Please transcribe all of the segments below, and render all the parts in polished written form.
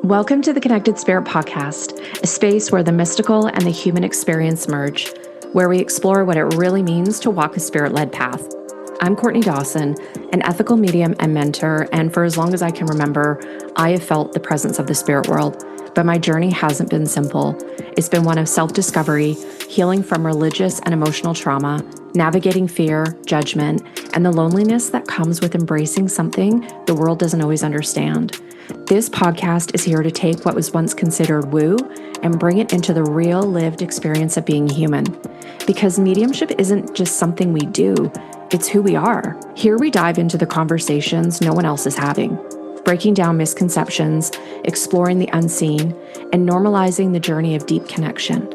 Welcome to the Connected Spirit Podcast, a space where the mystical and the human experience merge, where we explore what it really means to walk a spirit-led path. I'm Courtney Dawson, an ethical medium and mentor, and for as long as I can remember, I have felt the presence of the spirit world. But my journey hasn't been simple. It's been one of self-discovery, healing from religious and emotional trauma, navigating fear, judgment, and the loneliness that comes with embracing something the world doesn't always understand. This podcast is here to take what was once considered woo and bring it into the real lived experience of being human. Because mediumship isn't just something we do, it's who we are. Here we dive into the conversations no one else is having, breaking down misconceptions, exploring the unseen, and normalizing the journey of deep connection.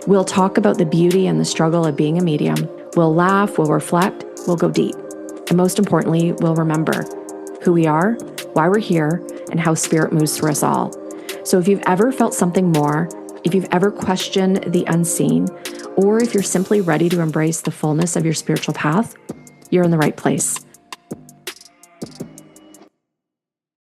We'll talk about the beauty and the struggle of being a medium. We'll laugh, we'll reflect, we'll go deep. And most importantly, we'll remember who we are, why we're here, and how spirit moves through us all. So if you've ever felt something more, if you've ever questioned the unseen, or if you're simply ready to embrace the fullness of your spiritual path, you're in the right place.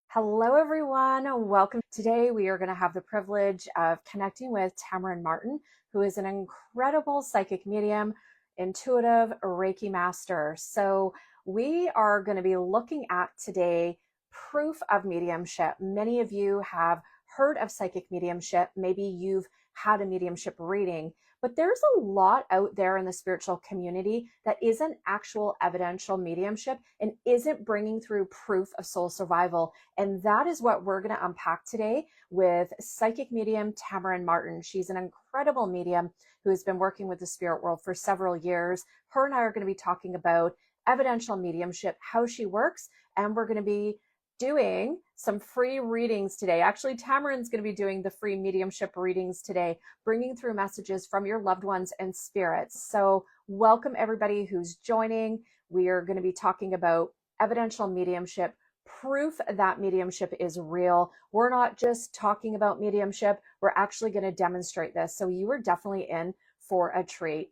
Hello, everyone. Welcome. Today, we are going to have the privilege of connecting with Tamarin Martin, who is an incredible psychic medium, intuitive Reiki master. So we are going to be looking at today proof of mediumship. Many of you have heard of psychic mediumship. Maybe you've had a mediumship reading, but there's a lot out there in the spiritual community that isn't actual evidential mediumship and isn't bringing through proof of soul survival. And that is what we're going to unpack today with psychic medium Tamarin Martin. She's an incredible medium who has been working with the spirit world for several years. Her and I are going to be talking about evidential mediumship, how she works, and we're going to be doing some free readings today. Actually, Tamarin's going to be doing the free mediumship readings today, bringing through messages from your loved ones and spirits. So welcome everybody who's joining. We are going to be talking about evidential mediumship, proof that mediumship is real. We're not just talking about mediumship. We're actually going to demonstrate this. So you are definitely in for a treat.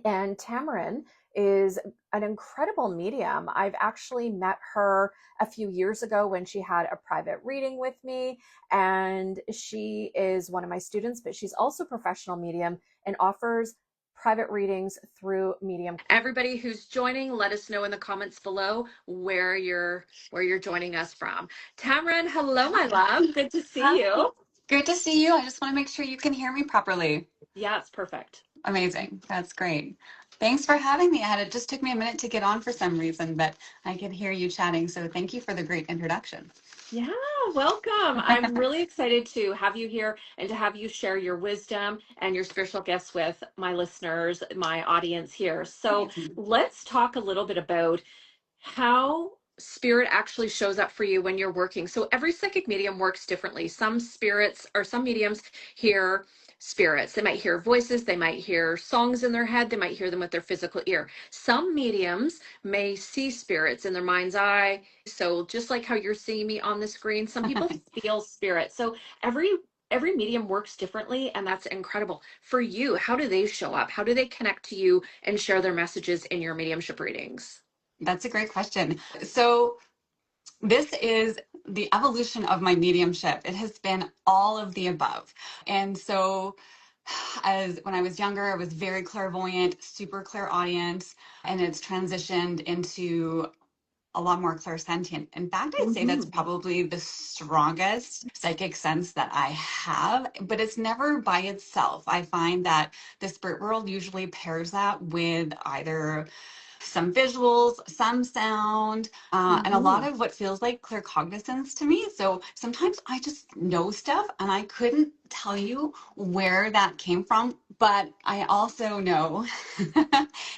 And Tamarin is an incredible medium. I've actually met her a few years ago when she had a private reading with me, and she is one of my students, but she's also a professional medium and offers private readings through Medium. Everybody who's joining, let us know in the comments below where you're joining us from. Tamarin, hello, my love. Good to see you. Good to see you. I just want to make sure you can hear me properly. Yeah, it's perfect. Amazing. That's great. Thanks for having me. It just took me a minute to get on for some reason, but I could hear you chatting. So thank you for the great introduction. Yeah, welcome. I'm really excited to have you here and to have you share your wisdom and your spiritual gifts with my listeners, my audience here. So let's talk a little bit about how spirit actually shows up for you when you're working. So every psychic medium works differently. Some spirits or some mediums hear spirits. They might hear voices, they might hear songs in their head, they might hear them with their physical ear. Some mediums may see spirits in their mind's eye. So just like how you're seeing me on the screen, some people feel spirits. So every medium works differently, and that's incredible. For you, how do they show up? How do they connect to you and share their messages in your mediumship readings? That's a great question. So this is the evolution of my mediumship. It has been all of the above. And so when I was younger, I was very clairvoyant, super clairaudient, and it's transitioned into a lot more clairsentient. In fact, I'd say that's probably the strongest psychic sense that I have, but it's never by itself. I find that the spirit world usually pairs that with either some visuals, some sound, and a lot of what feels like claircognizance to me. So sometimes I just know stuff and I couldn't tell you where that came from, but I also know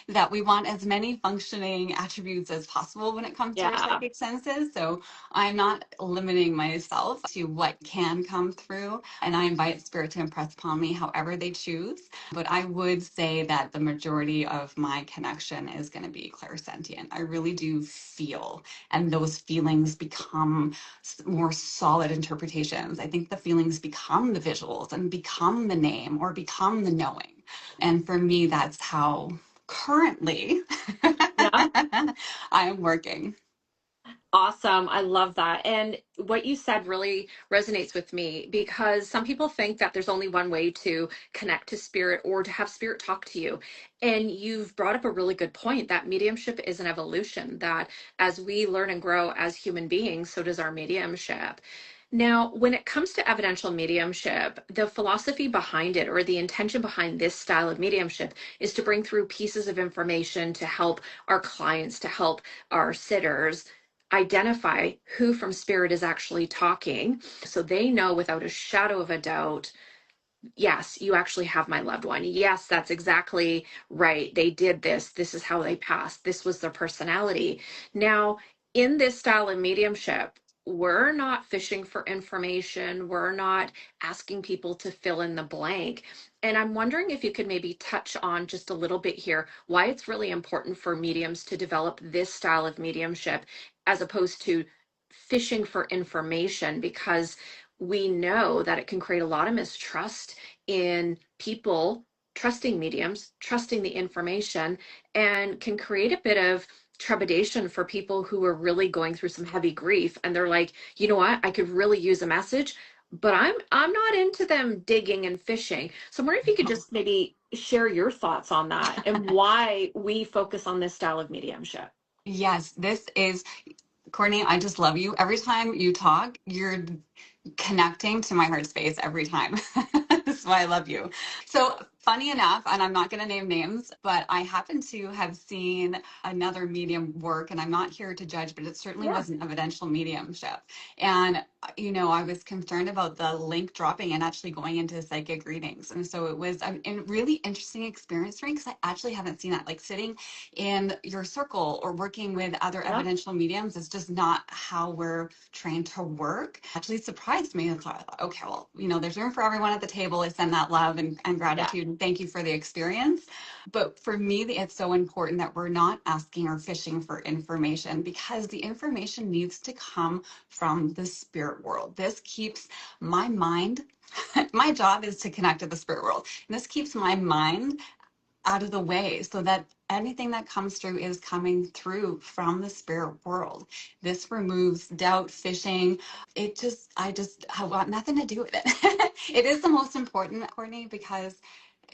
that we want as many functioning attributes as possible when it comes to our psychic senses. So I'm not limiting myself to what can come through, and I invite spirit to impress upon me however they choose. But I would say that the majority of my connection is going to be clairsentient. I really do feel, and those feelings become more solid interpretations. I think the feelings become the visuals and become the name or become the knowing. And for me, that's how currently I am working. Awesome. I love that. And what you said really resonates with me because some people think that there's only one way to connect to spirit or to have spirit talk to you. And you've brought up a really good point that mediumship is an evolution, that as we learn and grow as human beings, so does our mediumship. Now, when it comes to evidential mediumship, the philosophy behind it or the intention behind this style of mediumship is to bring through pieces of information to help our clients, to help our sitters identify who from spirit is actually talking so they know without a shadow of a doubt, yes, you actually have my loved one. Yes, that's exactly right. They did this. This is how they passed. This was their personality. Now, in this style of mediumship, we're not fishing for information. We're not asking people to fill in the blank. And I'm wondering if you could maybe touch on just a little bit here why it's really important for mediums to develop this style of mediumship as opposed to fishing for information, because we know that it can create a lot of mistrust in people trusting mediums, trusting the information, and can create a bit of trepidation for people who are really going through some heavy grief. And they're like, you know what, I could really use a message, but I'm not into them digging and fishing. So I'm wondering if you could just maybe share your thoughts on that and why we focus on this style of mediumship. Yes, this is Courtney. I just love you. Every time you talk, you're connecting to my heart space every time. That's why I love you. So, funny enough, and I'm not going to name names, but I happen to have seen another medium work, and I'm not here to judge, but it certainly Yeah. was an evidential mediumship. And, I was concerned about the link dropping and actually going into psychic readings. And so it was a really interesting experience for me because I actually haven't seen that. Like sitting in your circle or working with other Yeah. evidential mediums is just not how we're trained to work. Actually surprised me. I thought, okay, well, there's room for everyone at the table. I send that love and Yeah. gratitude and thank you for the experience. But for me, it's so important that we're not asking or fishing for information because the information needs to come from the spirit world. This keeps my mind, my job is to connect to the spirit world. And this keeps my mind out of the way so that anything that comes through is coming through from the spirit world. This removes doubt, fishing. I want nothing to do with it. It is the most important, Courtney, because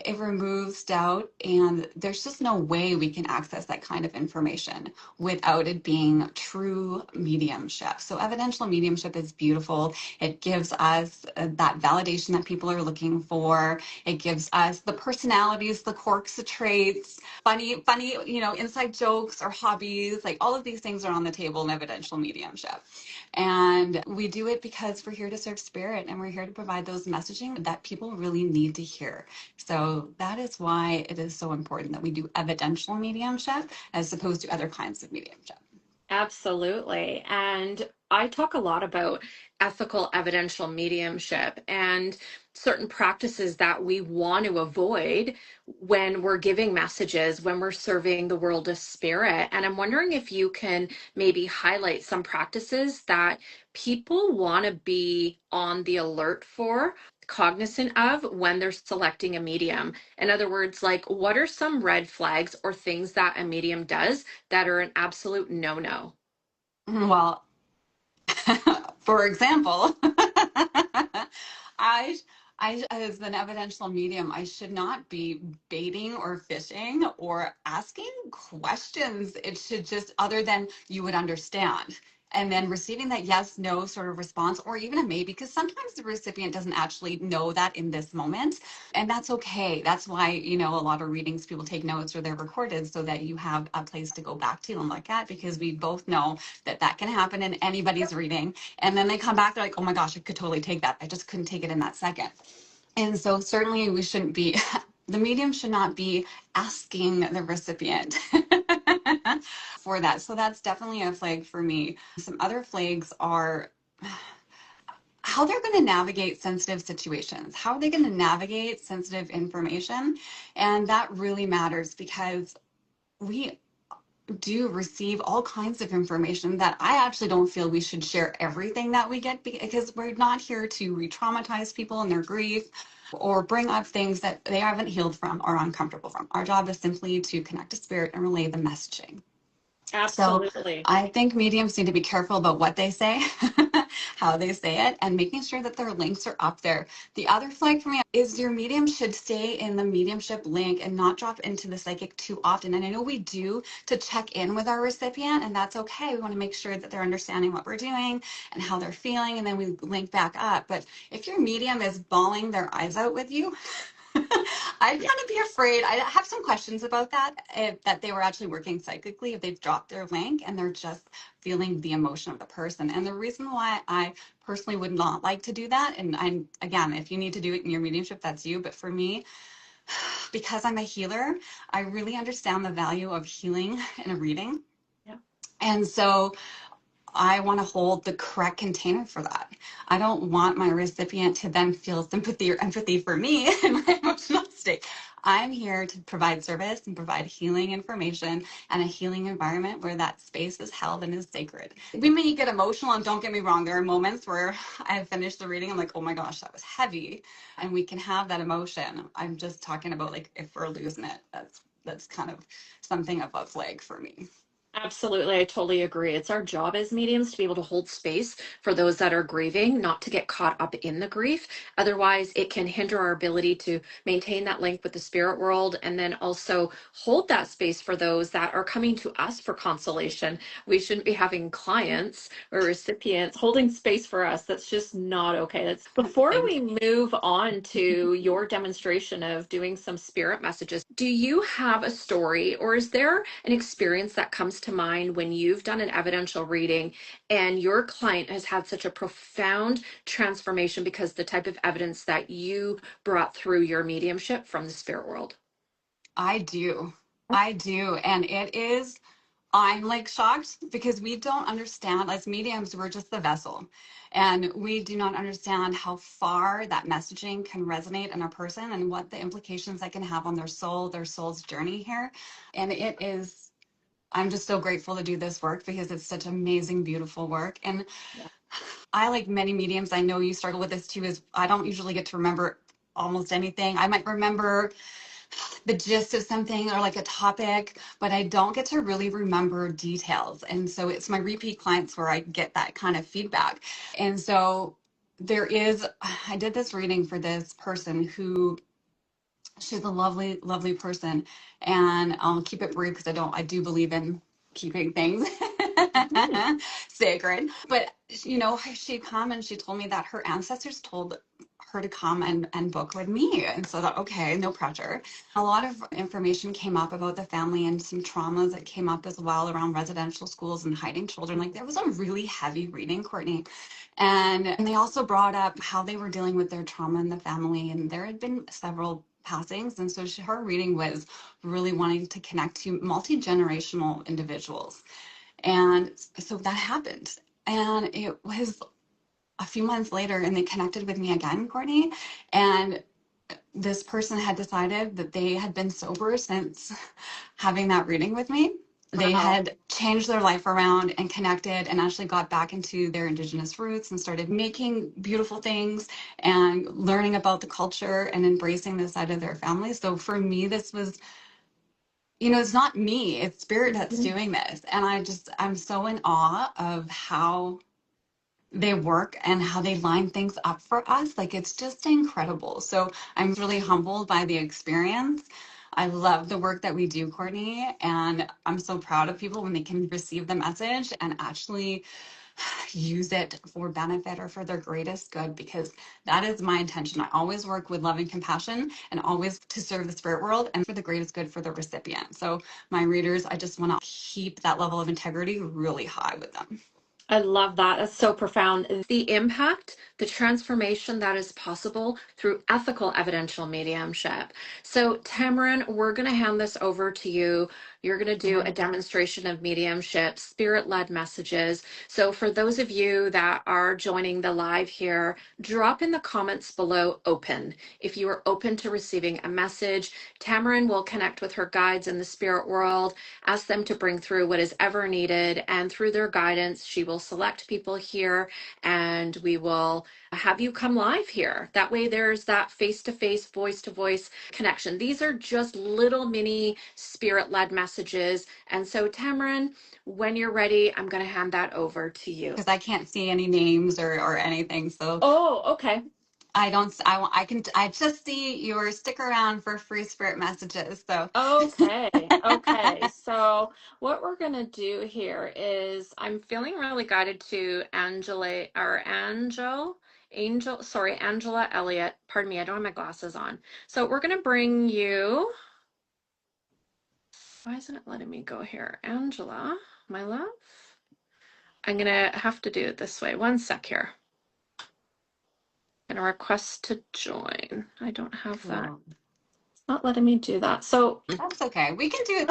it removes doubt, and there's just no way we can access that kind of information without it being true mediumship. So evidential mediumship is beautiful. It gives us that validation that people are looking for. It gives us the personalities, the quirks, the traits, funny, inside jokes or hobbies. Like all of these things are on the table in evidential mediumship. And we do it because we're here to serve spirit and we're here to provide those messaging that people really need to hear. So that is why it is so important that we do evidential mediumship as opposed to other kinds of mediumship. Absolutely. And I talk a lot about ethical evidential mediumship and certain practices that we want to avoid when we're giving messages, when we're serving the world of spirit. And I'm wondering if you can maybe highlight some practices that people want to be on the alert for, cognizant of when they're selecting a medium. In other words, like what are some red flags or things that a medium does that are an absolute no-no? Well, for example, I, as an evidential medium, I should not be baiting or fishing or asking questions. It should just, other than you would understand. And then receiving that yes, no sort of response, or even a maybe, because sometimes the recipient doesn't actually know that in this moment. And that's okay. That's why, a lot of readings, people take notes or they're recorded so that you have a place to go back to and look at, because we both know that can happen in anybody's reading. And then they come back, they're like, oh my gosh, I could totally take that. I just couldn't take it in that second. And so certainly we shouldn't be, the medium should not be asking the recipient for that. So that's definitely a flag for me. Some other flags are how they're going to navigate sensitive situations. How are they going to navigate sensitive information? And that really matters because we do receive all kinds of information that I actually don't feel we should share everything that we get, because we're not here to re-traumatize people in their grief or bring up things that they haven't healed from or uncomfortable from. Our job is simply to connect to spirit and relay the messaging. So Absolutely. I think mediums need to be careful about what they say, how they say it, and making sure that their links are up there. The other flag for me is your medium should stay in the mediumship link and not drop into the psychic too often. And I know we do to check in with our recipient, and that's okay. We want to make sure that they're understanding what we're doing and how they're feeling, and then we link back up. But if your medium is bawling their eyes out with you, I'd kind Yeah. of be afraid. I have some questions about that, if that they were actually working psychically, if they've dropped their link and they're just feeling the emotion of the person. And the reason why I personally would not like to do that, and I'm again, if you need to do it in your mediumship, that's you. But for me, because I'm a healer, I really understand the value of healing in a reading. Yeah. And so I want to hold the correct container for that. I don't want my recipient to then feel sympathy or empathy for me in my emotional state. I'm here to provide service and provide healing information and a healing environment where that space is held and is sacred. We may get emotional, and don't get me wrong, there are moments where I finish the reading, I'm like, oh my gosh, that was heavy. And we can have that emotion. I'm just talking about like if we're losing it, that's kind of something of a flag for me. Absolutely. I totally agree. It's our job as mediums to be able to hold space for those that are grieving, not to get caught up in the grief. Otherwise, it can hinder our ability to maintain that link with the spirit world and then also hold that space for those that are coming to us for consolation. We shouldn't be having clients or recipients holding space for us. That's just not okay. That's before Thank we move on to your demonstration of doing some spirit messages. Do you have a story or is there an experience that comes to mind when you've done an evidential reading and your client has had such a profound transformation because the type of evidence that you brought through your mediumship from the spirit world? I do. I do. And it is, I'm like shocked because we don't understand, as mediums, we're just the vessel. And we do not understand how far that messaging can resonate in a person and what the implications that can have on their soul, their soul's journey here. And it is, I'm just so grateful to do this work because it's such amazing, beautiful work. And Yeah. I, like many mediums, I know you struggle with this too, is I don't usually get to remember almost anything. I might remember the gist of something or like a topic, but I don't get to really remember details. And so it's my repeat clients where I get that kind of feedback. And so I did this reading for this person who, she's a lovely, lovely person. And I'll keep it brief because I do believe in keeping things Mhm. sacred. But, you know, she come and she told me that her ancestors told her to come and book with me. And so I thought, okay, no pressure. A lot of information came up about the family and some traumas that came up as well around residential schools and hiding children. Like there was a really heavy reading, Courtney. And they also brought up how they were dealing with their trauma in the family. And there had been several passings. And so her reading was really wanting to connect to multi-generational individuals. And so that happened. And it was a few months later, and they connected with me again, Courtney. And this person had decided that they had been sober since having that reading with me. They Wow. had changed their life around and connected and actually got back into their indigenous roots and started making beautiful things and learning about the culture and embracing this side of their family. So for me, this was, you know, it's not me, it's spirit that's Mhm. doing this. And I'm so in awe of how they work and how they line things up for us. Like it's just incredible. So I'm really humbled by the experience. I love the work that we do, Courtney, and I'm so proud of people when they can receive the message and actually use it for benefit or for their greatest good, because that is my intention. I always work with love and compassion and always to serve the spirit world and for the greatest good for the recipient. So my readers, I just want to keep that level of integrity really high with them. I love that. That's so profound. The impact, the transformation that is possible through ethical evidential mediumship. So, Tamarin, we're going to hand this over to you. You're going to do a demonstration of mediumship, spirit led messages. So, for those of you that are joining the live here, drop in the comments below open. If you are open to receiving a message, Tamarin will connect with her guides in the spirit world, ask them to bring through what is ever needed. And through their guidance, she will select people here and we will have you come live here. That way, there's that face to face, voice to voice connection. These are just little mini spirit led messages messages. And so, Tamarin, when you're ready, I'm going to hand that over to you. Because I can't see any names or anything. So Oh, okay. I just see your stick around for free spirit messages. So Okay. Okay. So what we're going to do here is I'm feeling really guided to Angela Elliott. Pardon me, I don't have my glasses on. So we're going to bring you, why isn't it letting me go here? Angela, my love. I'm going to have to do it this way. One sec here. I'm going to request to join. I don't have that. cool. It's not letting me do that. So That's okay. We can do it.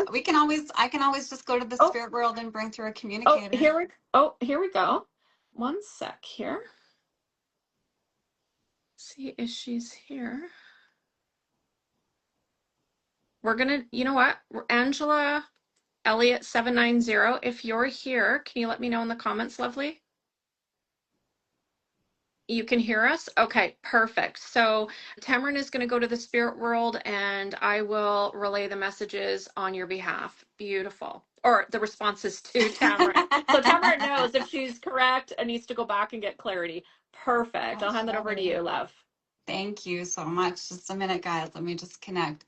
I can always just go to the oh, spirit world and bring through a oh, communicator. here we go. One sec here. See if she's here. We're gonna, you know what? Angela Elliott 790. If you're here, can you let me know in the comments, lovely? You can hear us? Okay, perfect. So Tamarin is going to go to the spirit world and I will relay the messages on your behalf. Beautiful. Or the responses to Tamarin. So Tamarin knows if she's correct and needs to go back and get clarity. Perfect. I'll hand it over to you, love. Thank you so much. Just a minute, guys. Let me just connect.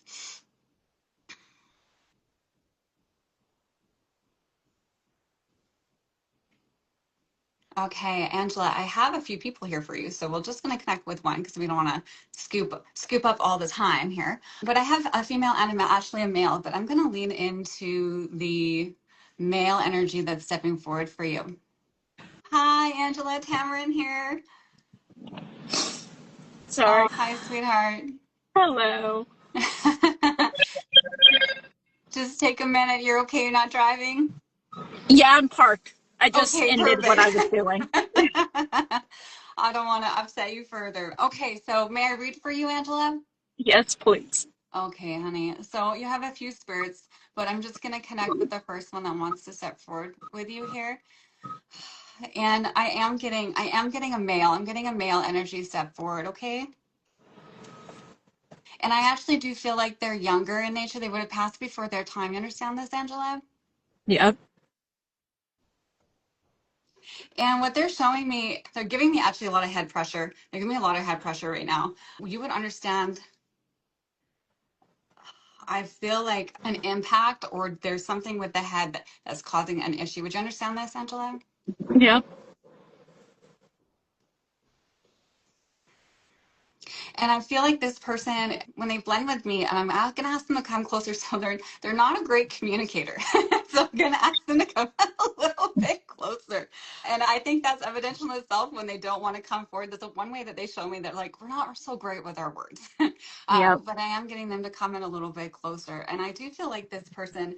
Okay, Angela, I have a few people here for you, so we're just going to connect with one because we don't want to scoop up all the time here. But I have a female and actually a male, but I'm going to lean into the male energy that's stepping forward for you. Hi, Angela, Tamarin here. Sorry. Oh, hi, sweetheart. Hello. Just take a minute. You're okay? You're not driving? Yeah, I'm parked. I just Okay, ended what perfect. I was doing. I don't want to upset you further. Okay, so may I read for you, Angela? Yes, please. Okay, honey. So you have a few spirits, but I'm just going to connect with the first one that wants to step forward with you here. And I am getting a male. I'm getting a male energy step forward, okay? And I actually do feel like they're younger in nature. They would have passed before their time. You understand this, Angela? Yep. And what they're showing me, they're giving me actually a lot of head pressure. They're giving me a lot of head pressure right now. You would understand, I feel like an impact or there's something with the head that's causing an issue. Would you understand this, Angela? Yep. And I feel like this person, when they blend with me, and I'm going to ask them to come closer, so they're not a great communicator. So I'm going to ask them to come a little bit closer. And I think that's evidential in itself when they don't want to come forward. That's one way that they show me that like we're not so great with our words. Yep. But I am getting them to come in a little bit closer. And I do feel like this person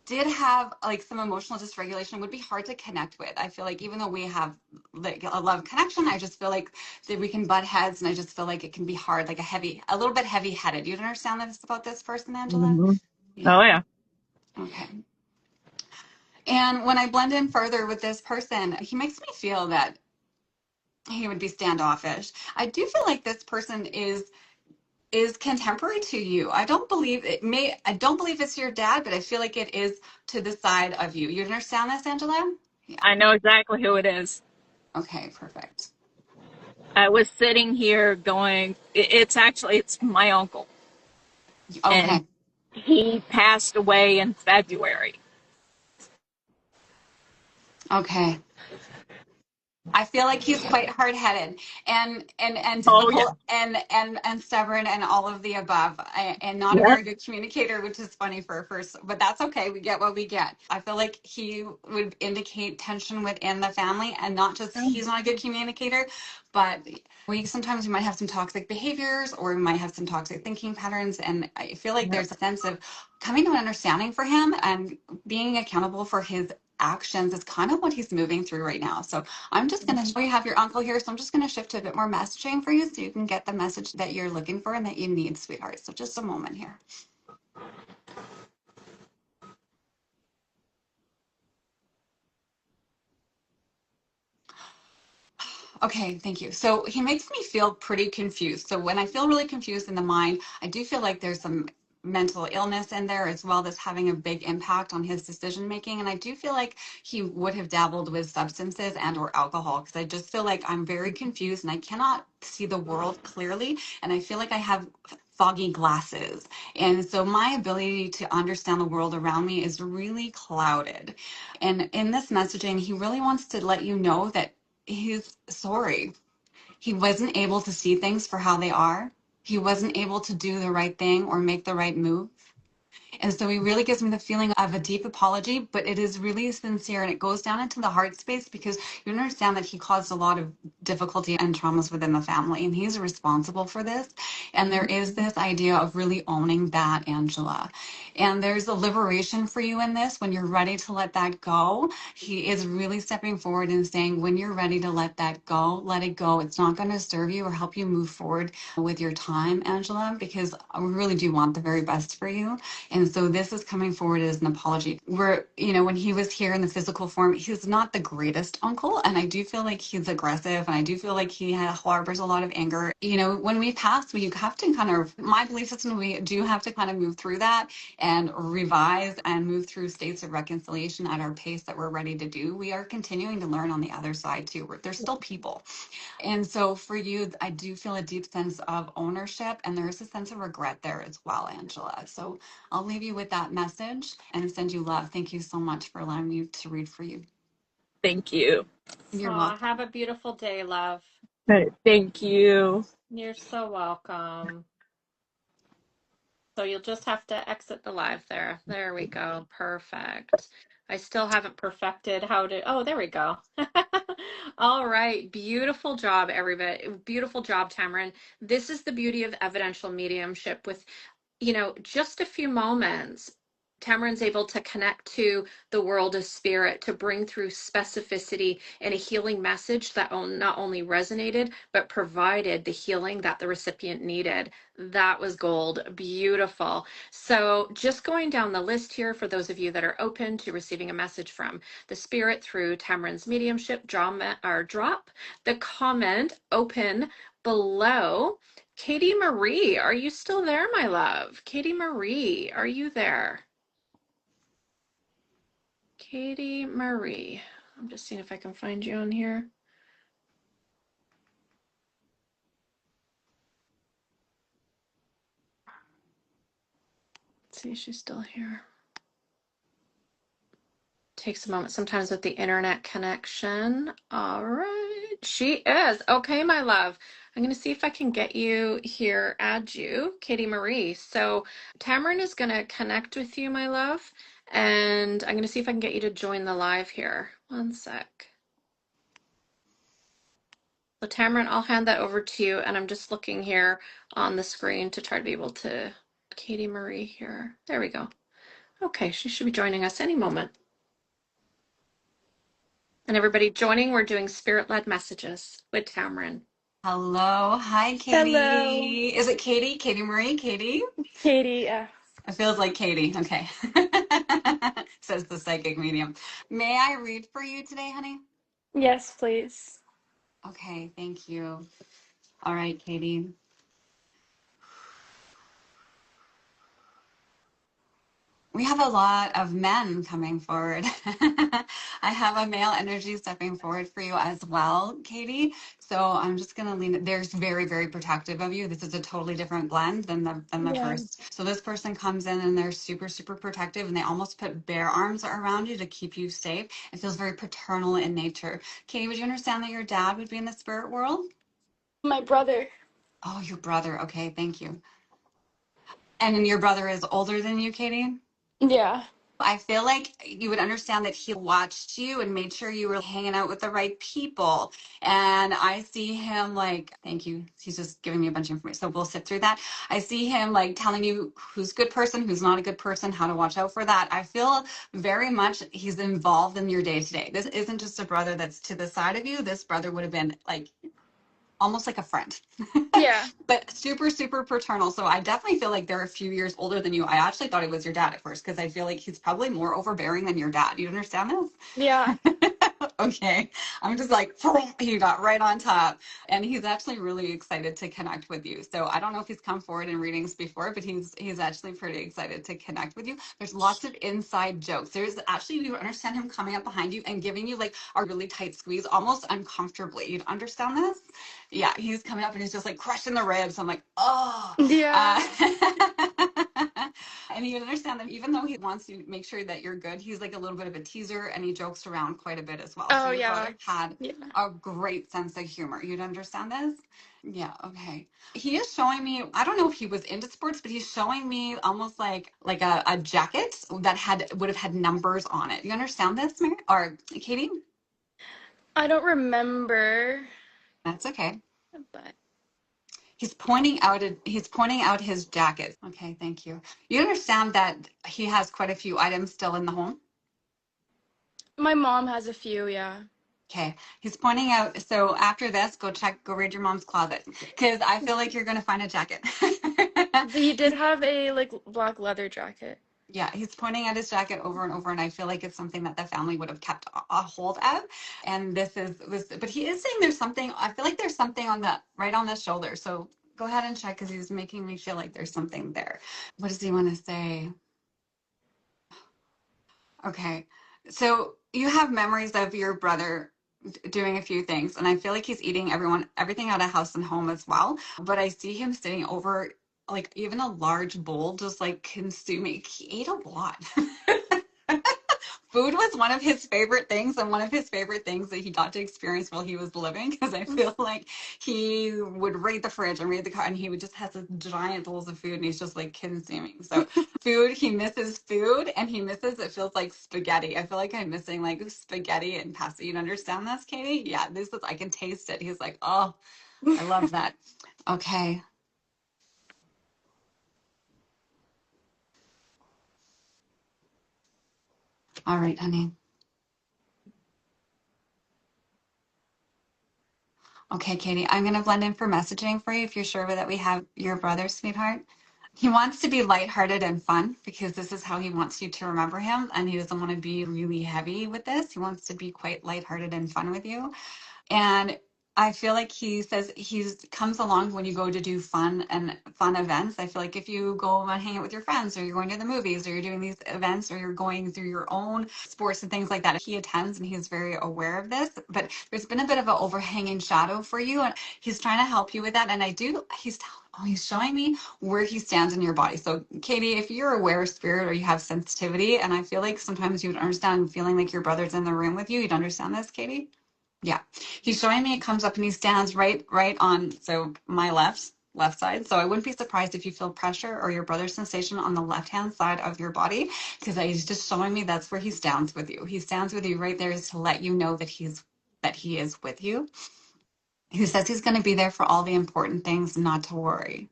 did have like some emotional dysregulation, would be hard to connect with. I feel like even though we have like a love connection, I just feel like that we can butt heads, and I just feel like it can be hard, like a little bit heavy headed. You understand this about this person, Angela? Mm-hmm. Yeah. Oh, yeah. Okay. And when I blend in further with this person, he makes me feel that he would be standoffish. I do feel like this person is contemporary to you. I don't believe it's your dad, but I feel like it is to the side of you. You understand this, Angela? Yeah. I know exactly who it is. Okay, perfect. I was sitting here going, it's my uncle. And Okay. he passed away in February. Okay. I feel like he's quite hard-headed and Oh, yeah. difficult and stubborn and all of the above, and not a Yep. very good communicator, which is funny for a first, but that's okay. We get what we get. I feel like he would indicate tension within the family, and not just he's not a good communicator, but we sometimes might have some toxic behaviors, or we might have some toxic thinking patterns, and I feel like Yep. there's a sense of coming to an understanding for him and being accountable for his actions is kind of what he's moving through right now. So I'm just going to show you have your uncle here. So I'm just going to shift to a bit more messaging for you so you can get the message that you're looking for and that you need, sweetheart. So just a moment here. Okay, thank you. So he makes me feel pretty confused. So when I feel really confused in the mind, I do feel like there's some mental illness in there as well that's having a big impact on his decision making. And I do feel like he would have dabbled with substances and or alcohol, because I just feel like I'm very confused and I cannot see the world clearly. And I feel like I have foggy glasses. And so my ability to understand the world around me is really clouded. And in this messaging, he really wants to let you know that he's sorry. He wasn't able to see things for how they are. He wasn't able to do the right thing or make the right move. And so he really gives me the feeling of a deep apology, but it is really sincere and it goes down into the heart space, because you understand that he caused a lot of difficulty and traumas within the family and he's responsible for this. And there is this idea of really owning that, Angela. And there's a liberation for you in this when you're ready to let that go. He is really stepping forward and saying, when you're ready to let that go, let it go. It's not going to serve you or help you move forward with your time, Angela, because we really do want the very best for you. And so this is coming forward as an apology. Where, you know, when he was here in the physical form, he's not the greatest uncle. And I do feel like he's aggressive and I do feel like he harbors a lot of anger. You know, when we pass, we have to kind of, my belief system, we do have to kind of move through that and revise and move through states of reconciliation at our pace that we're ready to do. We are continuing to learn on the other side too. There's still people. And so for you, I do feel a deep sense of ownership, and there is a sense of regret there as well, Angela. So I'll leave you with that message and send you love. Thank you so much for allowing me to read for you. Thank you. You're Aw, welcome. have a beautiful day, love. Thank you. You're so welcome. So you'll just have to exit the live there. There we go. Perfect. I still haven't perfected how to, oh, there we go. All right. Beautiful job, everybody. Beautiful job, Tamarin. This is the beauty of evidential mediumship. With, you know, just a few moments, Tamarin's able to connect to the world of spirit, to bring through specificity and a healing message that not only resonated, but provided the healing that the recipient needed. That was gold. Beautiful. So just going down the list here, for those of you that are open to receiving a message from the spirit through Tamarin's mediumship, drop the comment open below. Katie Marie, are you still there, my love? Katie Marie, are you there? Katie Marie. I'm just seeing if I can find you on here. Let's see if she's still here. Takes a moment sometimes with the internet connection. All right, she is. Okay, my love. I'm going to see if I can get you here, add you, Katie Marie. So Tamarin is going to connect with you, my love, and I'm going to see if I can get you to join the live here. One sec. So Tamarin, I'll hand that over to you, and I'm just looking here on the screen to try to be able to, Katie Marie here. There we go. Okay, she should be joining us any moment. And everybody joining, we're doing spirit-led messages with Tamarin. Hello. Hi, Katie. Hello. Is it Katie? Katie Marie? Katie? Katie, yeah. It feels like Katie. Okay. Says the psychic medium. May I read for you today, honey? Yes, please. Okay, thank you. All right, Katie. We have a lot of men coming forward. I have a male energy stepping forward for you as well, Katie. So I'm just going to lean. There's very, very protective of you. This is a totally different blend than the Yeah. first. So this person comes in and they're super, super protective, and they almost put bare arms around you to keep you safe. It feels very paternal in nature. Katie, would you understand that your dad would be in the spirit world? My brother. Oh, your brother. Okay, thank you. And then your brother is older than you, Katie? Yeah. I feel like you would understand that he watched you and made sure you were hanging out with the right people. And I see him like, thank you. He's just giving me a bunch of information. So we'll sit through that. I see him like telling you who's a good person, who's not a good person, how to watch out for that. I feel very much he's involved in your day to day. This isn't just a brother that's to the side of you. This brother would have been like almost like a friend. Yeah. But super, super paternal. So I definitely feel like they're a few years older than you. I actually thought it was your dad at first, because I feel like he's probably more overbearing than your dad. You understand this? Yeah. Okay. I'm just like, he got right on top. And he's actually really excited to connect with you. So I don't know if he's come forward in readings before, but he's actually pretty excited to connect with you. There's lots of inside jokes. There's actually, you understand him coming up behind you and giving you like a really tight squeeze, almost uncomfortably. You'd understand this? Yeah, he's coming up and he's just like crushing the ribs. I'm like, oh. Yeah. And you understand that even though he wants to make sure that you're good, he's like a little bit of a teaser and he jokes around quite a bit as well. So Oh your yeah. brother had Yeah. a great sense of humor. You'd understand this? Yeah, okay. He is showing me, I don't know if he was into sports, but he's showing me almost like a jacket that would have had numbers on it. You understand this, Mary? Or Katie? I don't remember, That's okay. but He's pointing out his jacket. Okay, thank you. You understand that he has quite a few items still in the home? my mom has a few, yeah. Okay, he's pointing out. So after this, go read your mom's closet because I feel like you're gonna find a jacket. He did He's, have a like black leather jacket. yeah, he's pointing at his jacket over and over, and I feel like it's something that the family would have kept a hold of. And but he is saying there's something. I feel like there's something right on the shoulder. So go ahead and check because he's making me feel like there's something there. What does he want to say? Okay. So you have memories of your brother doing a few things, and I feel like he's eating everything out of house and home as well. But I see him sitting over like even a large bowl, just like consuming. He ate a lot. Food was one of his favorite things, and one of his favorite things that he got to experience while he was living, because I feel like he would raid the fridge and raid the car, and he would just have this giant bowls of food, and he's just like consuming. So food, he misses food, and he misses, it feels like spaghetti. I feel like I'm missing like spaghetti and pasta. You understand this, Katie? Yeah, I can taste it. He's like, oh, I love that. Okay. All right, honey. Okay, Katie, I'm going to blend in for messaging for you if you're sure that we have your brother, sweetheart. He wants to be lighthearted and fun because this is how he wants you to remember him. And he doesn't want to be really heavy with this. He wants to be quite lighthearted and fun with you. And I feel like he says he's comes along when you go to do fun events. I feel like if you go and hang out with your friends, or you're going to the movies, or you're doing these events, or you're going through your own sports and things like that, he attends and he's very aware of this. But there's been a bit of an overhanging shadow for you, and he's trying to help you with that. And he's showing me where he stands in your body. So Katie, if you're aware of spirit or you have sensitivity, and I feel like sometimes you would understand feeling like your brother's in the room with you, you'd understand this, Katie? Yeah. He's showing me it comes up and he stands right on my left side. So I wouldn't be surprised if you feel pressure or your brother's sensation on the left hand side of your body, because he's just showing me that's where he stands with you. He stands with you right there is to let you know that he is with you. He says he's going to be there for all the important things, not to worry.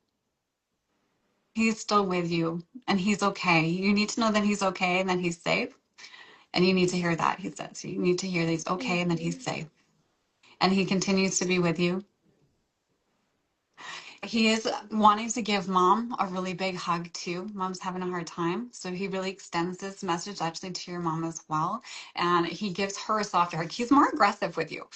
He's still with you and he's okay. You need to know that he's okay and that he's safe. And you need to hear that, he says. You need to hear that he's okay Thank and that you. he's safe. And he continues to be with you. He is wanting to give mom a really big hug too. Mom's having a hard time. So he really extends this message actually to your mom as well. And he gives her a softer hug. He's more aggressive with you.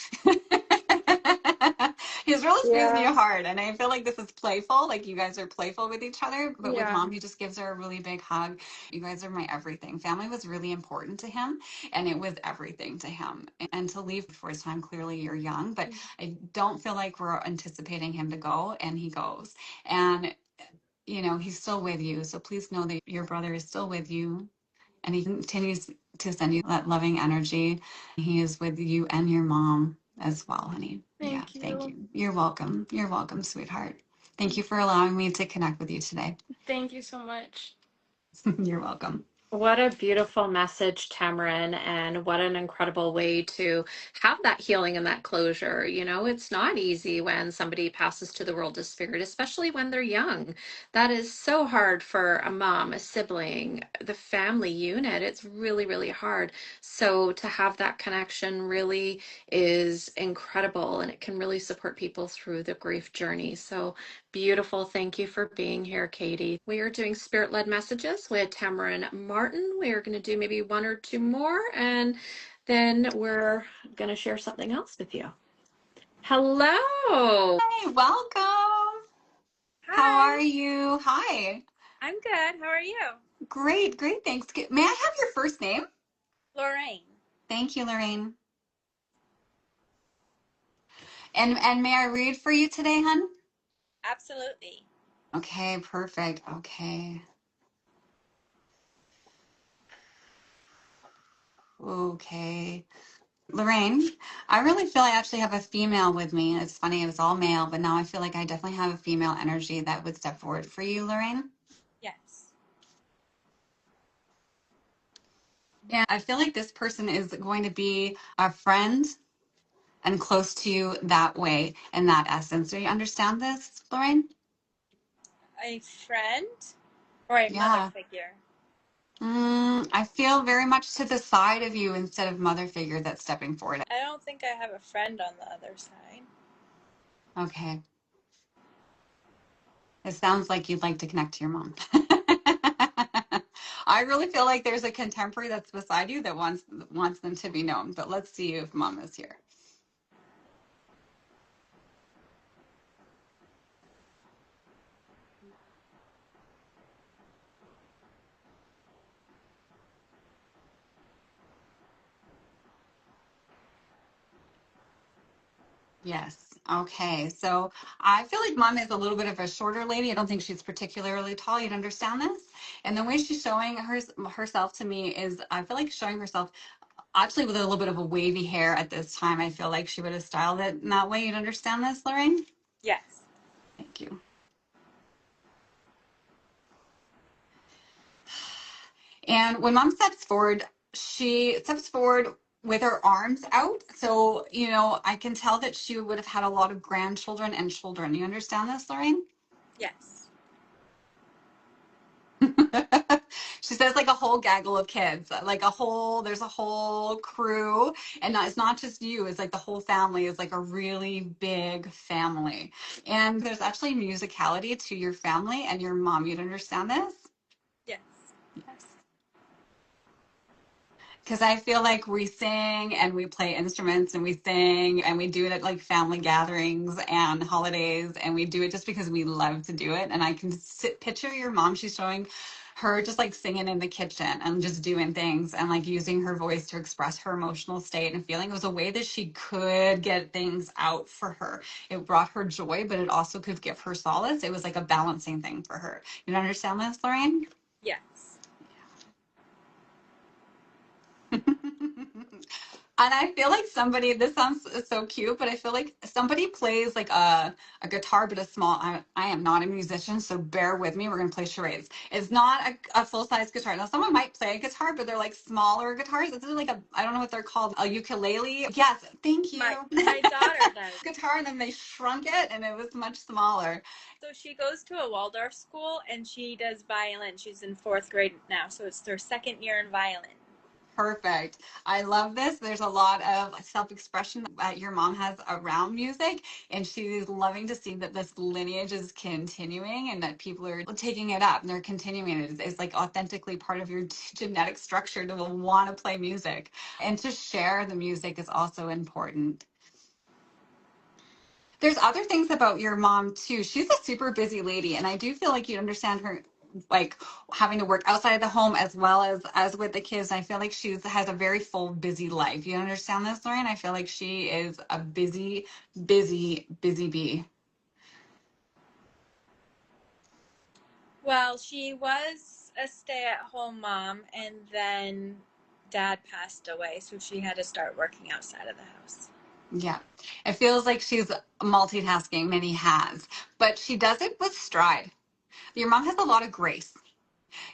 He's really squeezing Yeah. you hard. And I feel like this is playful. Like you guys are playful with each other. But with Yeah. mom, he just gives her a really big hug. You guys are my everything. Family was really important to him. And it was everything to him. And to leave before his time, clearly you're young. But I don't feel like we're anticipating him to go. And he goes. And he's still with you. So please know that your brother is still with you and he continues to send you that loving energy. He is with you and your mom as well, honey. Yeah, Thank thank you. you. You're welcome. You're welcome, sweetheart. Thank you for allowing me to connect with you today. Thank you so much. You're welcome. What a beautiful message, Tamarin, and what an incredible way to have that healing and that closure. It's not easy when somebody passes to the world of spirit, especially when they're young. That is so hard for a mom, a sibling, the family unit. It's really, really hard. So to have that connection really is incredible, and it can really support people through the grief journey. So beautiful. Thank you for being here, Katie. We are doing spirit led messages with Tamarin Martin. We are going to do maybe one or two more, and then we're going to share something else with you. Hello. Hi, welcome. Hi. How are you? Hi. I'm good. How are you? Great, great. Thanks. May I have your first name? Lorraine. Thank you, Lorraine. And may I read for you today, hon? Absolutely. Okay, perfect. Okay. Okay. Lorraine, I really feel I actually have a female with me. It's funny, it was all male, but now I feel like I definitely have a female energy that would step forward for you, Lorraine. Yes. Yeah, I feel like this person is going to be a friend and close to you that way, in that essence. Do you understand this, Lorraine? A friend or a mother Yeah. figure? I feel very much to the side of you instead of mother figure that's stepping forward. I don't think I have a friend on the other side. Okay. It sounds like you'd like to connect to your mom. I really feel like there's a contemporary that's beside you that wants them to be known. But let's see if mom is here. Yes. Okay. So I feel like mom is a little bit of a shorter lady. I don't think she's particularly tall. You'd understand this. And the way she's showing herself to me is, I feel like showing herself actually with a little bit of a wavy hair at this time. I feel like she would have styled it in that way. You'd understand this, Lorraine? Yes. Thank you. And when mom steps forward, she steps forward with her arms out. So, I can tell that she would have had a lot of grandchildren and children. You understand this, Lorraine? Yes. She says like a whole gaggle of kids, like there's a whole crew. And it's not just you, it's like the whole family is like a really big family. And there's actually musicality to your family and your mom. You'd understand this? Yes. Yes. Because I feel like we sing and we play instruments and we sing and we do it at like family gatherings and holidays, and we do it just because we love to do it. And I can picture your mom, she's showing her just like singing in the kitchen and just doing things and like using her voice to express her emotional state and feeling. It was a way that she could get things out for her. It brought her joy, but it also could give her solace. It was like a balancing thing for her. You understand this, Lorraine? Yes. And I feel like this sounds so cute, but I feel like somebody plays like a guitar, but I am not a musician, so bear with me. We're going to play charades. It's not a full-size guitar. Now, someone might play a guitar, but they're like smaller guitars. It's like I don't know what they're called, a ukulele. Yes, thank you. My daughter does. Guitar, and then they shrunk it, and it was much smaller. So she goes to a Waldorf school and she does violin. She's in 4th grade now, so it's her 2nd year in violin. Perfect. I love this. There's a lot of self-expression that your mom has around music, and she's loving to see that this lineage is continuing and that people are taking it up and they're continuing it. It's like authentically part of your genetic structure to want to play music, and to share the music is also important. There's other things about your mom too. She's a super busy lady, and I do feel like you understand her, like having to work outside of the home as well as with the kids. I feel like has a very full, busy life. You understand this, Lauren? I feel like she is a busy, busy, busy bee. Well, she was a stay-at-home mom, and then dad passed away, so she had to start working outside of the house. Yeah, it feels like she's multitasking. Many has, but she does it with stride. Your mom has a lot of grace.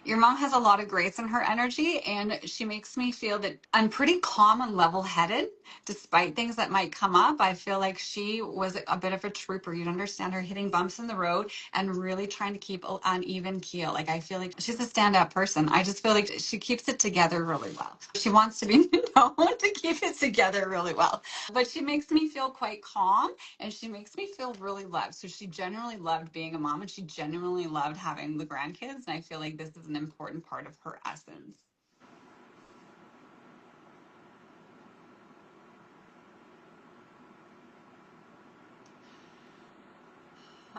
Your mom has a lot of grace in her energy, and she makes me feel that I'm pretty calm and level headed despite things that might come up. I feel like she was a bit of a trooper. You'd understand her hitting bumps in the road and really trying to keep an even keel. Like, I feel like she's a stand up person. I just feel like she keeps it together really well. She wants to be known to keep it together really well, but she makes me feel quite calm, and she makes me feel really loved. So she genuinely loved being a mom, and she genuinely loved having the grandkids. And I feel like this is an important part of her essence.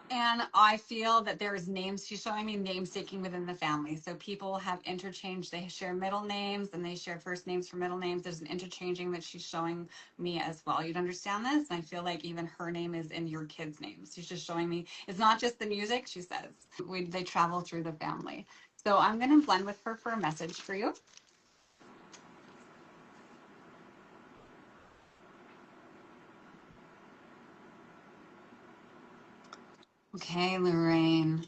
And I feel that there's names, she's showing me namestaking within the family. So people have interchanged, they share middle names and they share first names for middle names. There's an interchanging that she's showing me as well. You'd understand this? And I feel like even her name is in your kids' names. She's just showing me, it's not just the music, she says. They travel through the family. So I'm going to blend with her for a message for you. Okay, Lorraine.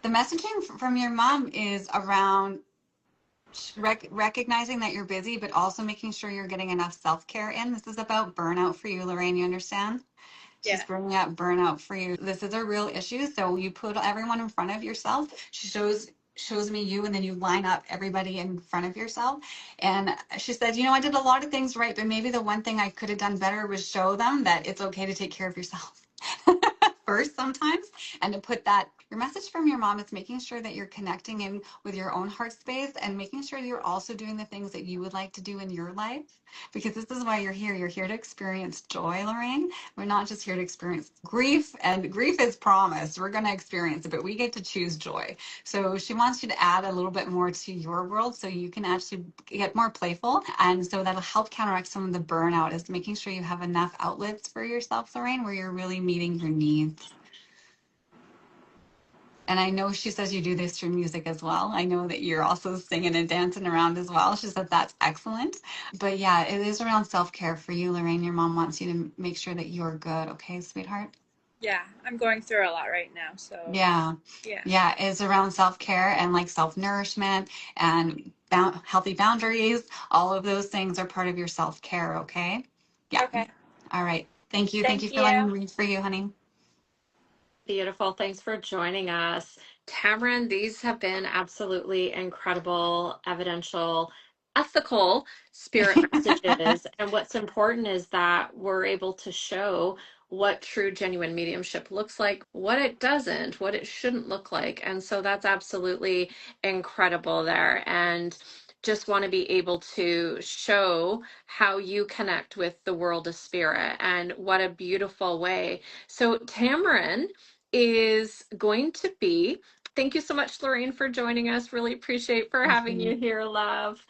The messaging from your mom is around recognizing that you're busy, but also making sure you're getting enough self-care in. This is about burnout for you, Lorraine. You understand? She's Yeah. bringing up burnout for you. This is a real issue. So you put everyone in front of yourself. She shows me you, and then you line up everybody in front of yourself. And she says, I did a lot of things right, but maybe the one thing I could have done better was show them that it's okay to take care of yourself first sometimes, and to put that. Your message from your mom is making sure that you're connecting in with your own heart space and making sure you're also doing the things that you would like to do in your life, because this is why you're here. You're here to experience joy, Lorraine. We're not just here to experience grief, and grief is promised. We're going to experience it, but we get to choose joy. So she wants you to add a little bit more to your world so you can actually get more playful. And so that'll help counteract some of the burnout, is making sure you have enough outlets for yourself, Lorraine, where you're really meeting your needs. And I know she says you do this through music as well. I know that you're also singing and dancing around as well. She said that's excellent. But yeah, it is around self-care for you, Lorraine. Your mom wants you to make sure that you're good. Okay, sweetheart? Yeah. I'm going through a lot right now. So, Yeah. yeah. Yeah, it's around self-care and like self-nourishment and healthy boundaries. All of those things are part of your self-care, okay? Yeah. Okay. All right. Thank you. Thank Thank you for letting you. me read for you, honey. Beautiful. Thanks for joining us. Tamarin, these have been absolutely incredible, evidential, ethical spirit messages. And what's important is that we're able to show what true, genuine mediumship looks like, what it doesn't, what it shouldn't look like. And so that's absolutely incredible there. And just want to be able to show how you connect with the world of spirit, and what a beautiful way. So, Tamarin is going to be, thank you so much, Lorraine, for joining us. Really appreciate for having you here, love.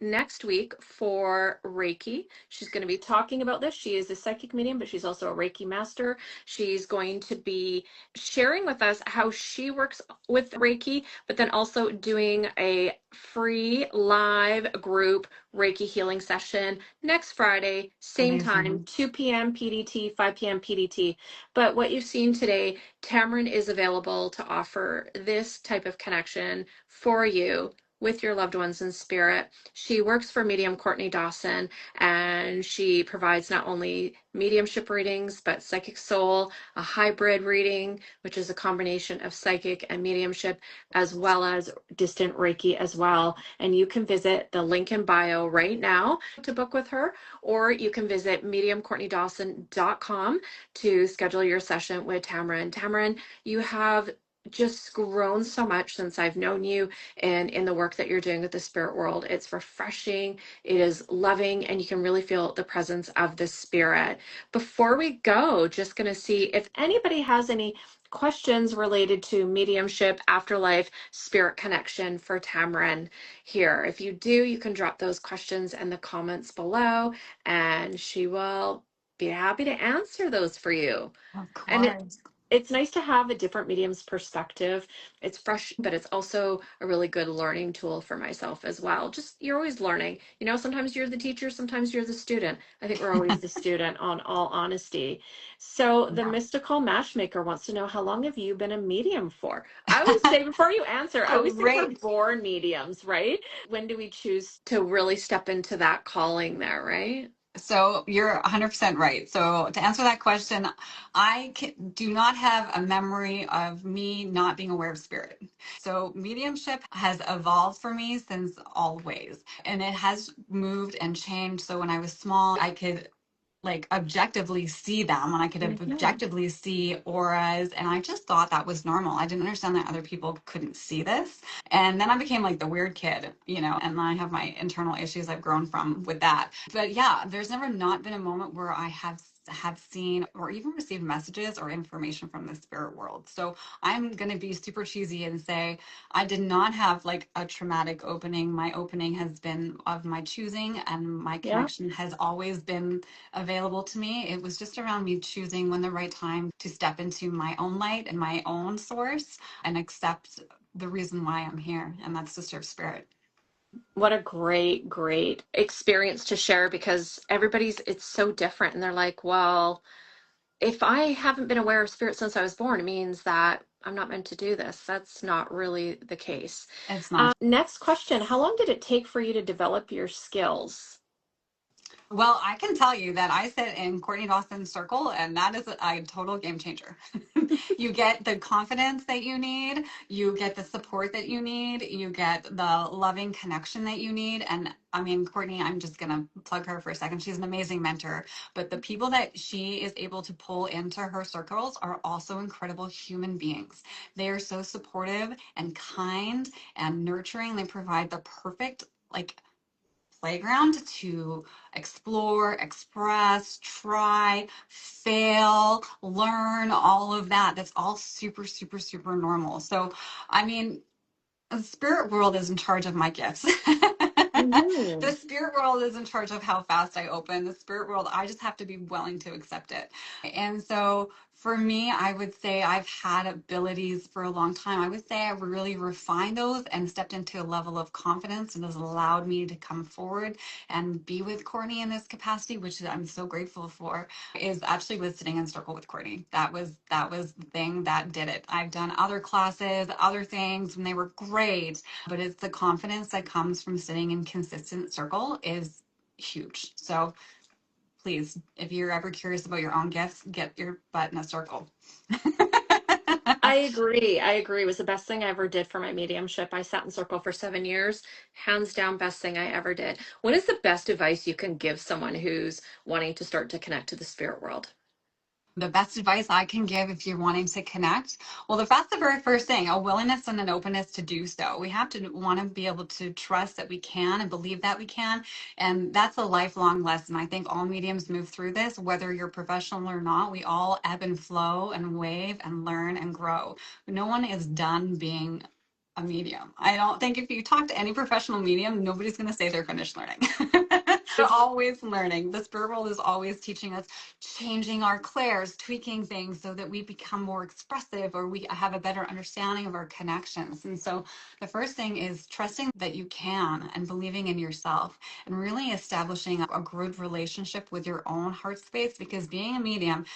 Next week for Reiki, she's going to be talking about this. She is a psychic medium, but she's also a Reiki master. She's going to be sharing with us how she works with Reiki, but then also doing a free live group Reiki healing session next Friday, same time, 2 p.m. PDT, 5 p.m. PDT. But what you've seen today, Tamarin is available to offer this type of connection for you with your loved ones in spirit. She works for medium Courtney Dawson, and she provides not only mediumship readings, but psychic soul, a hybrid reading, which is a combination of psychic and mediumship, as well as distant Reiki as well. And you can visit the link in bio right now to book with her, or you can visit mediumcourtneydawson.com to schedule your session with Tamarin. Tamarin, you have just grown so much since I've known you, and in the work that you're doing with the spirit world. It's refreshing, it is loving, and you can really feel the presence of the spirit. Before we go, just going to see if anybody has any questions related to mediumship, afterlife, spirit connection for Tamarin here. If you do, you can drop those questions in the comments below, and she will be happy to answer those for you. Of And course. it's nice to have a different medium's perspective. It's fresh, but it's also a really good learning tool for myself as well. Just, you're always learning. Sometimes you're the teacher, sometimes you're the student. I think we're always the student, on all honesty. So the Yeah. mystical matchmaker wants to know, how long have you been a medium for? I always say, before you answer, I always say we're Great. born mediums, right? When do we choose to really step into that calling there, right? So you're 100% right. So to answer that question, do not have a memory of me not being aware of spirit. So mediumship has evolved for me since always, and it has moved and changed. So when I was small, I could like objectively see them, and I could objectively see auras, and I just thought that was normal. I didn't understand that other people couldn't see this. And then I became like the weird kid, and I have my internal issues I've grown from with that. But yeah, there's never not been a moment where I have have seen or even received messages or information from the spirit world. So I'm going to be super cheesy and say I did not have like a traumatic opening. My opening has been of my choosing, and my Yeah. connection has always been available to me. It was just around me choosing when the right time to step into my own light and my own source and accept the reason why I'm here, and that's to serve spirit. What a great, great experience to share, because it's so different. And they're like, well, if I haven't been aware of spirit since I was born, it means that I'm not meant to do this. That's not really the case. It's not. Next question. How long did it take for you to develop your skills? Well, I can tell you that I sit in Courtney Dawson's circle, and that is a total game changer. You get the confidence that you need, you get the support that you need, you get the loving connection that you need. And I mean, Courtney, I'm just going to plug her for a second. She's an amazing mentor, but the people that she is able to pull into her circles are also incredible human beings. They are so supportive and kind and nurturing. They provide the perfect, like, playground to explore, express, try, fail, learn, all of that. That's all super, super, super normal. So, I mean, the spirit world is in charge of my gifts. The Mhm. spirit world is in charge of how fast I open. The spirit world, I just have to be willing to accept it. And so for me, I would say I've had abilities for a long time. I would say I really refined those and stepped into a level of confidence, and has allowed me to come forward and be with Courtney in this capacity, which I'm so grateful for, is actually with sitting in circle with Courtney. That was the thing that did it. I've done other classes, other things, and they were great, but it's the confidence that comes from sitting in consistent circle is huge. So please, if you're ever curious about your own gifts, get your butt in a circle. I agree. I agree. It was the best thing I ever did for my mediumship. I sat in circle for 7 years. Hands down, best thing I ever did. What is the best advice you can give someone who's wanting to start to connect to the spirit world? The best advice I can give if you're wanting to connect, well, that's the very first thing, a willingness and an openness to do so. We have to want to be able to trust that we can and believe that we can. And that's a lifelong lesson. I think all mediums move through this, whether you're professional or not. We all ebb and flow and wave and learn and grow. No one is done being a medium. I don't think if you talk to any professional medium, nobody's going to say they're finished learning. They're always learning. The spirit world is always teaching us, changing our clairs, tweaking things so that we become more expressive, or we have a better understanding of our connections. And so the first thing is trusting that you can and believing in yourself, and really establishing a good relationship with your own heart space, because being a medium,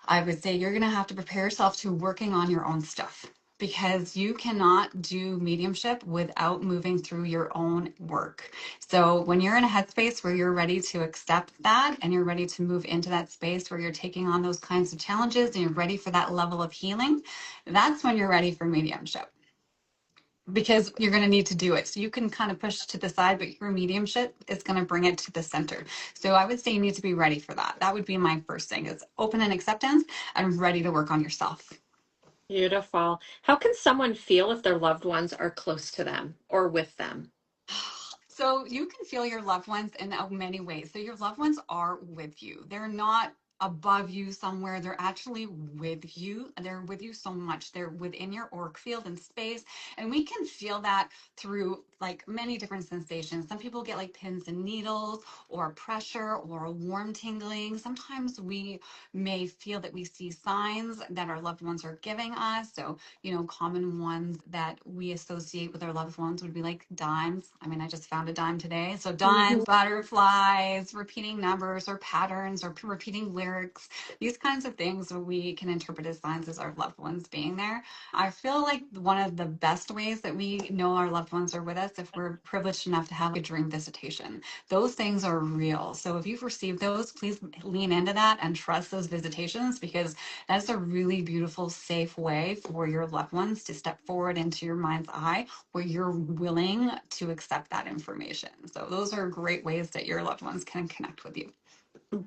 I would say you're going to have to prepare yourself to working on your own stuff, because you cannot do mediumship without moving through your own work. So when you're in a headspace where you're ready to accept that, and you're ready to move into that space where you're taking on those kinds of challenges and you're ready for that level of healing, that's when you're ready for mediumship, because you're going to need to do it. So you can kind of push to the side, but your mediumship is going to bring it to the center. So I would say you need to be ready for that. That would be my first thing, is open and acceptance and ready to work on yourself. Beautiful. How can someone feel if their loved ones are close to them or with them? So you can feel your loved ones in many ways. So your loved ones are with you. They're not above you somewhere. They're actually with you. They're with you so much. They're within your auric field and space. And we can feel that through like many different sensations. Some people get like pins and needles, or pressure, or a warm tingling. Sometimes we may feel that we see signs that our loved ones are giving us. So, common ones that we associate with our loved ones would be like dimes. I mean, I just found a dime today. So dimes, Mhm. butterflies, repeating numbers or patterns or repeating lyrics, these kinds of things we can interpret as signs as our loved ones being there. I feel like one of the best ways that we know our loved ones are with us, if we're privileged enough to have a dream visitation. Those things are real. So if you've received those, please lean into that and trust those visitations, because that's a really beautiful, safe way for your loved ones to step forward into your mind's eye, where you're willing to accept that information. So those are great ways that your loved ones can connect with you.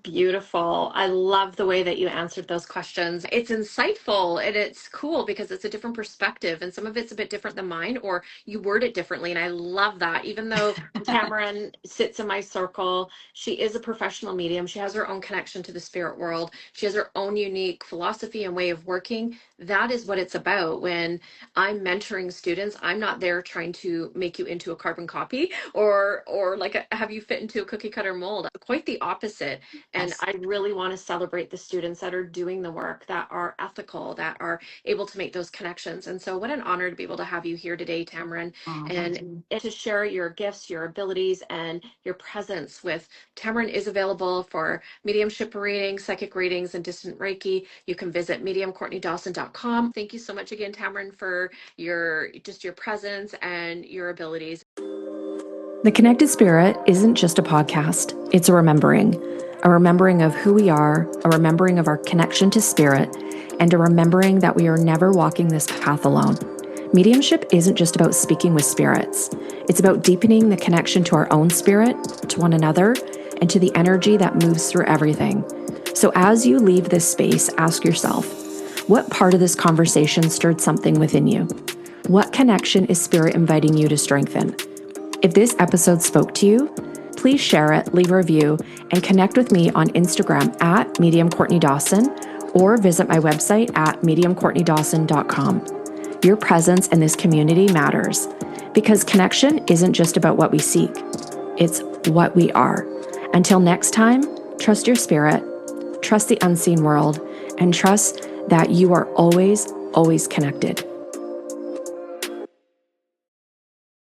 Beautiful. I love the way that you answered those questions. It's insightful and it's cool because it's a different perspective, and some of it's a bit different than mine, or you word it differently. And I love that. Even though Tamarin sits in my circle, she is a professional medium. She has her own connection to the spirit world. She has her own unique philosophy and way of working. That is what it's about. When I'm mentoring students, I'm not there trying to make you into a carbon copy or like have you fit into a cookie cutter mold. Quite the opposite. And Yes. I really want to celebrate the students that are doing the work, that are ethical, that are able to make those connections. And so, what an honor to be able to have you here today, Tamarin, Oh, thank and you. to share your gifts, your abilities, and your presence with. Tamarin is available for mediumship readings, psychic readings, and distant Reiki. You can visit mediumcourtneydawson.com. Thank you so much again, Tamarin, for your presence and your abilities. The Connected Spirit isn't just a podcast, it's a remembering of who we are, a remembering of our connection to spirit, and a remembering that we are never walking this path alone. Mediumship isn't just about speaking with spirits, it's about deepening the connection to our own spirit, to one another, and to the energy that moves through everything. So as you leave this space, ask yourself, what part of this conversation stirred something within you? What connection is spirit inviting you to strengthen? If this episode spoke to you, please share it, leave a review, and connect with me on Instagram at Medium Courtney Dawson, or visit my website at mediumcourtneydawson.com. Your presence in this community matters, because connection isn't just about what we seek, it's what we are. Until next time, trust your spirit, trust the unseen world, and trust that you are always, always connected.